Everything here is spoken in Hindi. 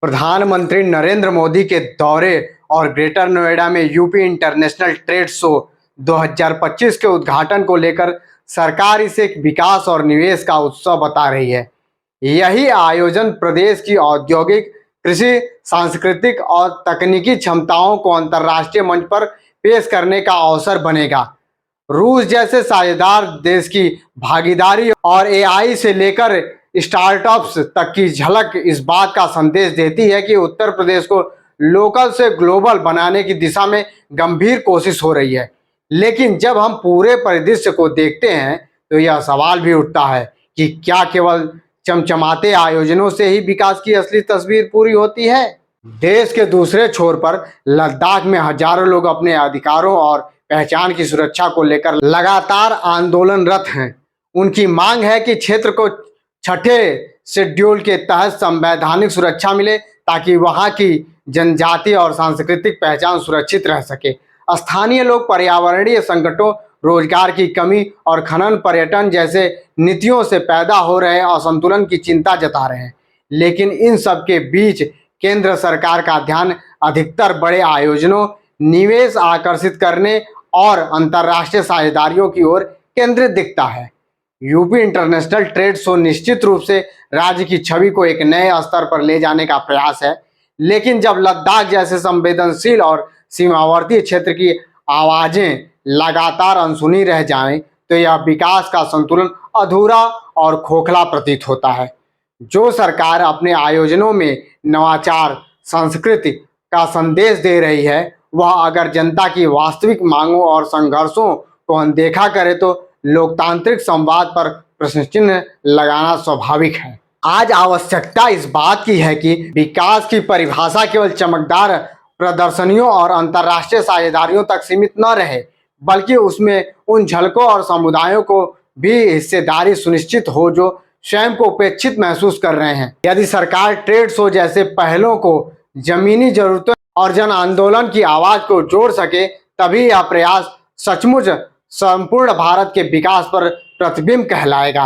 प्रधानमंत्री नरेंद्र मोदी के दौरे और ग्रेटर नोएडा में यूपी इंटरनेशनल ट्रेड शो 2025 के उद्घाटन को लेकर सरकार इसे एक विकास और निवेश का उत्सव बता रही है। यही आयोजन प्रदेश की औद्योगिक, कृषि, सांस्कृतिक और तकनीकी क्षमताओं को अंतर्राष्ट्रीय मंच पर पेश करने का अवसर बनेगा। रूस जैसे साझेदार देश की भागीदारी और एआई से लेकर स्टार्टअप्स तक की झलक इस बात का संदेश देती है कि उत्तर प्रदेश को लोकल से ग्लोबल बनाने की दिशा में गंभीर कोशिश हो रही है। लेकिन जब हम पूरे परिदृश्य को देखते हैं तो यह सवाल भी उठता है कि क्या केवल चमचमाते आयोजनों से ही विकास की असली तस्वीर पूरी होती है। देश के दूसरे छोर पर लद्दाख में हजारों लोग अपने अधिकारों और पहचान की सुरक्षा को लेकर लगातार आंदोलनरत हैं। उनकी मांग है कि क्षेत्र को छठे शेड्यूल के तहत संवैधानिक सुरक्षा मिले ताकि वहां की जनजातीय और सांस्कृतिक पहचान सुरक्षित रह सके। स्थानीय लोग पर्यावरणीय संकटों, रोजगार की कमी और खनन पर्यटन जैसे नीतियों से पैदा हो रहे असंतुलन की चिंता जता रहे हैं। लेकिन इन सब के बीच केंद्र सरकार का ध्यान अधिकतर बड़े आयोजनों, निवेश आकर्षित करने और अंतर्राष्ट्रीय साझेदारियों की ओर केंद्रित दिखता है। यूपी इंटरनेशनल ट्रेड शो निश्चित रूप से राज्य की छवि को एक नए स्तर पर ले जाने का प्रयास है, लेकिन जब लद्दाख जैसे संवेदनशील और सीमावर्ती क्षेत्र की आवाजें लगातार अनसुनी रह जाएं, तो यह विकास का संतुलन अधूरा और खोखला प्रतीत होता है। जो सरकार अपने आयोजनों में नवाचार, संस्कृति का संदेश दे रही है, वह अगर जनता की वास्तविक मांगों और संघर्षों को अनदेखा करे तो लोकतांत्रिक संवाद पर प्रश्न चिन्ह लगाना स्वाभाविक है। आज आवश्यकता इस बात की है कि विकास की परिभाषा केवल चमकदार प्रदर्शनियों और अंतर्राष्ट्रीय साझेदारियों तक सीमित न रहे, बल्कि उसमें उन झलकों और समुदायों को भी हिस्सेदारी सुनिश्चित हो जो स्वयं को उपेक्षित महसूस कर रहे हैं। यदि सरकार ट्रेड शो जैसे पहलों को जमीनी जरूरतों और जन आंदोलन की आवाज को जोड़ सके, तभी यह प्रयास सचमुच संपूर्ण भारत के विकास पर प्रतिबिंब कहलाएगा।